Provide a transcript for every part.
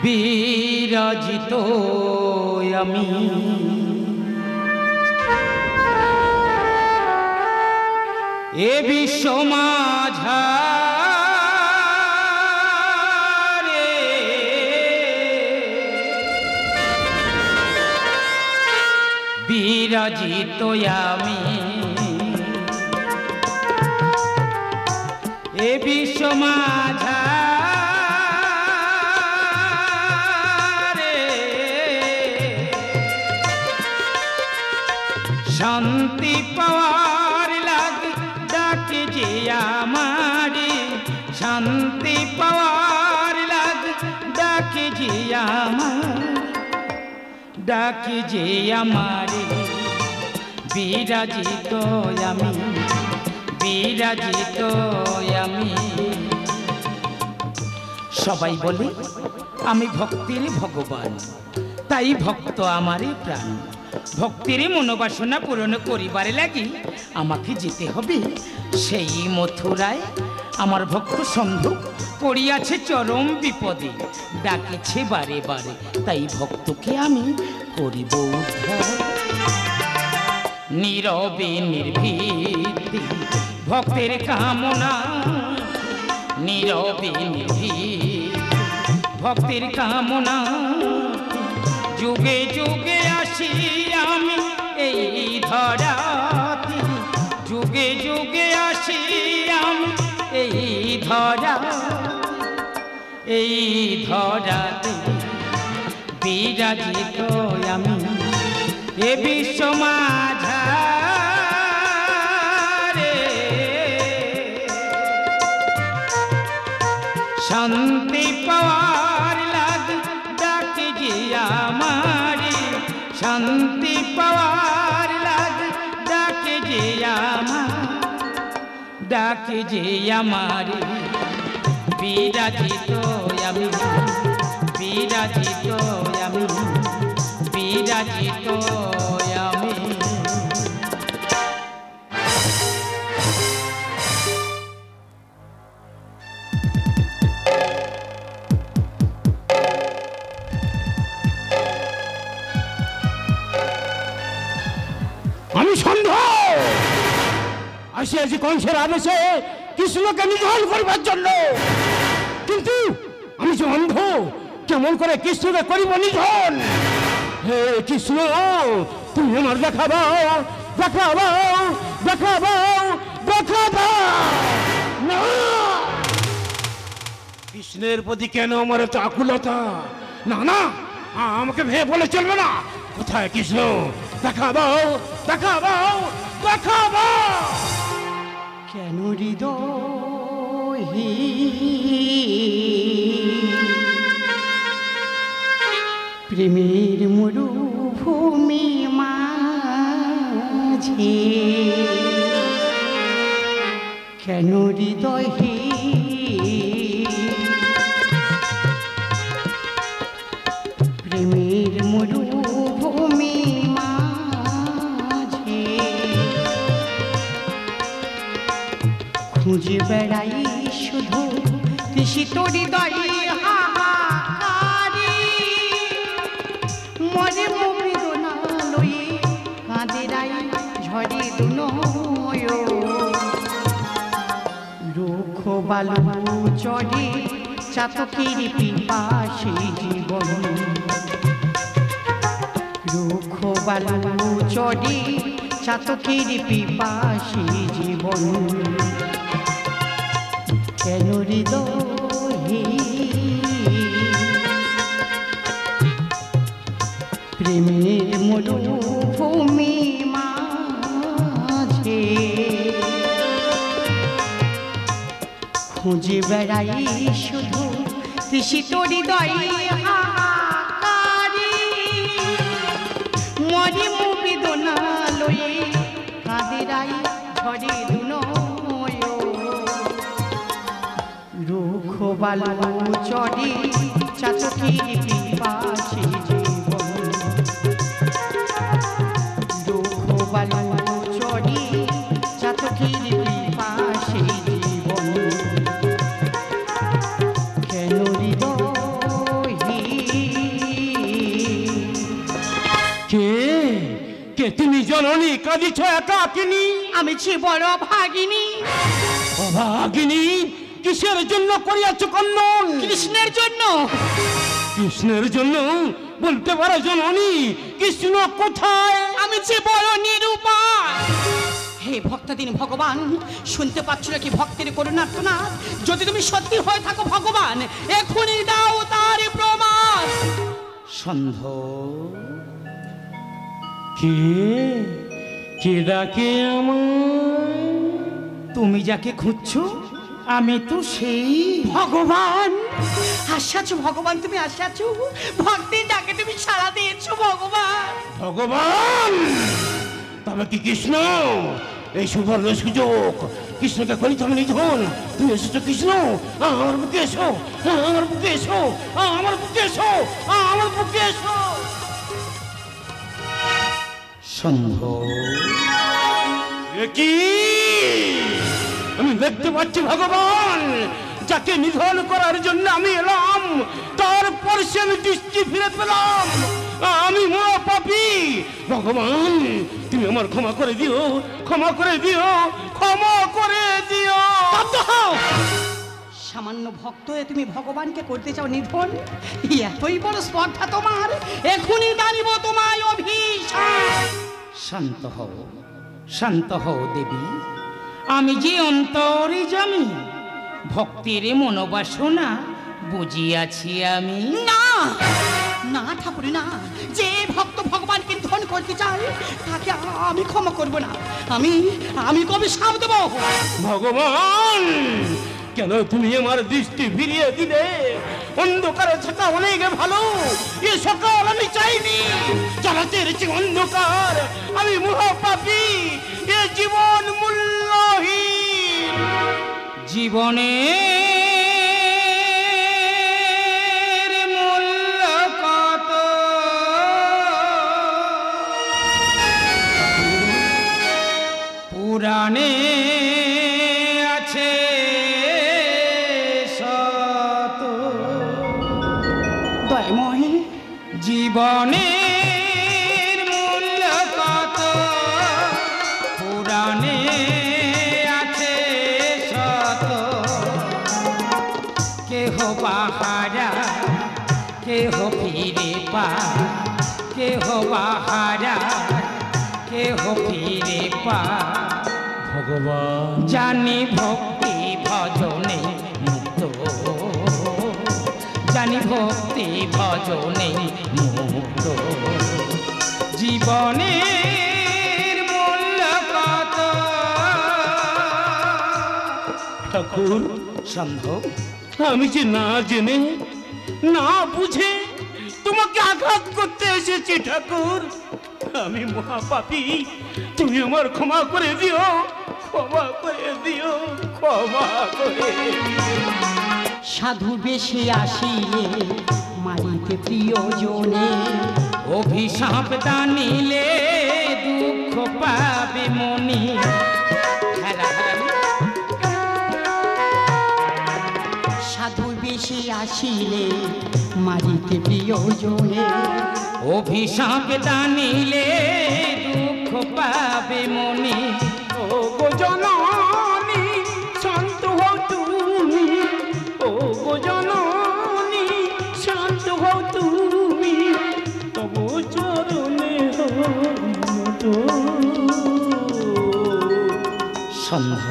বিরাজিত আমি এ বিশ্ব মাঝারে বিরাজিত আমি এ বিশ্ব মাঝারে শান্তি পাওয়ার লাগে ডাকে যে আমারে শান্তি পাওয়ার লাগে ডাকে যে আমার ডাকে যে আমারে বিরাজিত আমি বিরাজিত আমি সবাই বলে আমি ভক্তির ভগবান তাই ভক্ত আমারে প্রাণ ভক্তির মনোবাসনা পূরণ করিবারে লাগি আমাকে যেতে হবে সেই মথুরায় আমার ভক্ত সন্ধু পড়িয়াছে চরম বিপদে ডাকেছে বারে বারে তাই ভক্তকে আমি করিব উদ্ধার নীরবে নির্ভীতি ভক্তের কামনা নীরবে নির্ভীতি ভক্তের কামনা যুগে যুগে আসি আমি এই ধরাতে যুগে যুগে আসি আমি এই ধরাতে বিরাজিত আমি এ বিশ্ব মাঝারে শান্তি পাওয়ার লাগে ডাকে যে আমারে শান্তি পাওয়ার লাগে ডাকে যে ডাকে যে আমারে বিরাজিত আমি বিরাজিত আমি বিরাজিত আমি আমি ষণ্ড আসিয়াছি কংসের আদেশে কৃষ্ণকে নিধন করিবার জন্য কিন্তু আমি যে অন্ধ কেমন করে কৃষ্ণকে করিব নিধন হে কৃষ্ণ তুমি আমার দেখা দাও দেখা দাও দেখা দাও দেখা দাও না কৃষ্ণের প্রতি কেন আমার এত আকুলতা না না আমাকে ভেবে বলে চলবে না কোথায় কৃষ্ণ দেখা দাও দেখা দাও দেখা দাও কেন হৃদয় প্রেমের মরুভূমি মাঝে কেন হৃদয় প্রেমের মরুভূমি মাঝে খুঁজে বেড়াই শুধু তৃষিত হৃদয় হাহাকারে মনে বেদনা লয়ে কাঁদেরাই ঝরে দুনয় রুক্ষ বালু চড়ে চাতকের পিপাসে জীবন রুক্ষ বালু চড়ে চাতকের পিপাসে জীবন কেন হৃদয়ে প্রেমের মরুভূমি মাঝে খুঁজে বেড়াই শুধু তৃষিত হৃদয় হাহাকারে মরে বেদনা লয়ে কাঁদেরাই ঝরে দুনয় রুক্ষ বালু চড়ে চাতকের পিপাসে জীবন রুক্ষ বালু চড়ে চাতকের পিপাসে জীবন কেন হৃদয়ে যে তুমি জননী কাঁদিছ একাকিনী। আমি যে বড় ভাগিনী। অভাগিনী কিসের জন্য করিয়াছ কন্দন? কৃষ্ণের জন্য। কৃষ্ণের জন্য? বলতে পারো জননী কৃষ্ণ কোথায়? আমি যে বড় নিরুপায়। হে ভক্তদিন ভগবান, শুনতে পাচ্ছ কি ভক্তের করুণার্তনা? যদি তুমি সত্যি হয়ে থাকো ভগবান, এখনই দাও তার প্রমাণ। সন্ধ কে কে ডাকে আমায়? তুমি যাকে খুঁজছো আমি তো সেই ভগবান। আসছো ভগবান, তুমি আসছো। ভক্তের ডাকে তুমি সাড়া দিয়েছো ভগবান। ভগবান তবে কি কৃষ্ণ? এই সুবর্ণ সুযোগ, কৃষ্ণকে করি তুমি নিধন। তুমি এসেছো কৃষ্ণ, আমার বুকে এসো, আমার বুকে এসো, আমার বুকে এসো, আমার বুকে এসো। সন্ধ কি আমি দেখতে পাচ্ছি ভগবান, যাকে নিধন করার জন্য আমি এলাম, তারপর সে আমি দৃষ্টি ফিরে পেলাম। আমি মহাপাপী। ভগবান তুমি আমার ক্ষমা করে দিও, ক্ষমা করে দিও, ক্ষমা করে দিও। সামান্য ভক্ত হয়ে তুমি ভগবানকে করতে চাও নিধন? এতই বড় স্পর্ধা তোমার, এখনই দাঁড়িব তোমায় অভিশাপ। শান্ত হও, শান্ত হও দেবী। আমি যে অন্তর্যামী, ভক্তির মনোবাসনা বুঝিয়াছি আমি। না না ঠাকুর না, যে ভক্ত ভগবানকে নিধন করতে চায় তাকে আমি ক্ষমা করব না। আমি কবে সাপ দেব? ভগবান কেন তুমি আমার দৃষ্টি ফিরিয়ে দিলে? অন্ধকারে থাকা অনেক ভালো, এ সকাল আমি চাইনি। চালাতের চেয়ে অন্ধকার, আমি মহাপাপী, এ জীবন মূল্যহীন। জীবনে মূল্য কত, পুরাণে আছে শত। দয়ময় জীবনের মূল্য কত, পুরাণে আছে শত। কেহ বাহারা কেহ ফিরে পা, কেহ বাহারা কেহ ফিরে পা। ভগবান জানি ভক্তি ভজনে মুক্ত, জানি ভক্তি ভজনে মুক্ত। জীবনের মূল্য কত। ঠাকুর সম্ভব আমি যে না জেনে না বুঝে তোমাকে আঘাত করতে এসেছি ঠাকুর। আমি মহাপাপী, তুমি আমার ক্ষমা করে দিও, ক্ষমা করে দিও, ক্ষমা করে দিও। সাধু বেশি আসিলে মারিতে প্রিয়জনে, অভিশাপ দানিলে দুঃখ পাবে মনি। সাধু বেশি আসিলে মারিতে প্রিয়জনে, অভিশাপ দানিলে দুঃখ পাবে মনি। ও গো জননী শান্ত হও তুমি, ও গো জননী শান্ত হও তুমি, তবু চরণে সন্ধ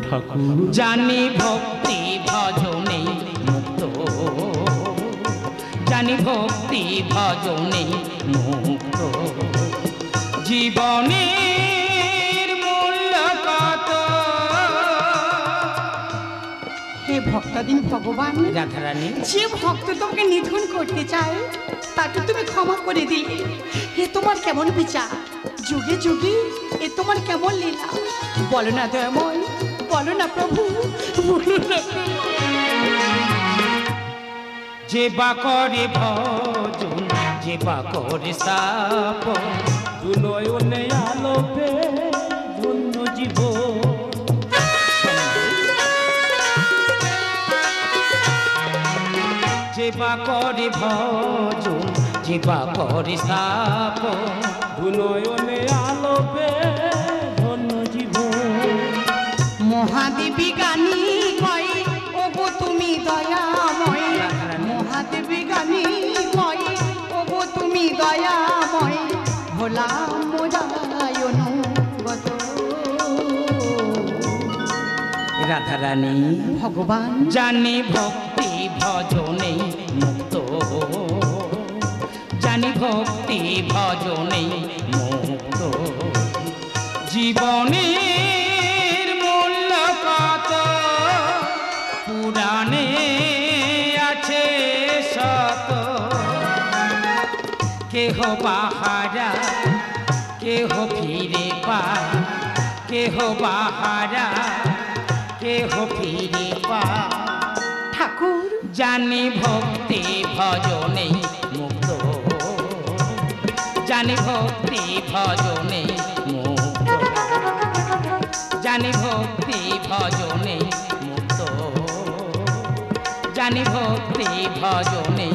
ঠাকুর জানি ভক্তি ভজনে মুক্ত, জানি ভক্তি ভজনে মুক্ত। জীবনের মূল্য কত। হে ভক্তাধীন ভগবান রাধারানী, যে ভক্ত তোমাকে নিধন করতে চায় তাকে তুমি ক্ষমা করে দিলে, হে তোমার কেমন বিচার? যুগে যুগে এ তোমার কেমন লীলা? বলো না দয়াময়, বলো না প্রভু, বলো না প্রভু। যে বা করে ভজন, যে বা করে স্থাপন, নয়নে আলোকে ধন্য জীবন। যে বা করে ভজন, জীবা পরিস্তাপ দুনয়নে আলোপে ধন্য জীবন। মহাদেবী গানী কয় ওগো তুমি দয়াময়, মহাদেবী গানী কয় ওগো তুমি দয়াময়, হলাম মোরায় অনুগত। রাধারানী ভগবান জানি ভক্তি ভজনে মুক্ত, জানি ভক্তি ভজনে মুক্ত। জীবনের মূল্য কত পুরাণে আছে শত, কেহ বাহারা কেহ ফিরে পা, কেহ বাহারা কেহ ফিরে পা। ঠাকুর জানি ভক্তি ভজনে মুক্ত, জানি ভক্তি ভজনে মুক্ত, জানি ভক্তি ভজনে মুক্ত, জানি ভক্তি ভজনে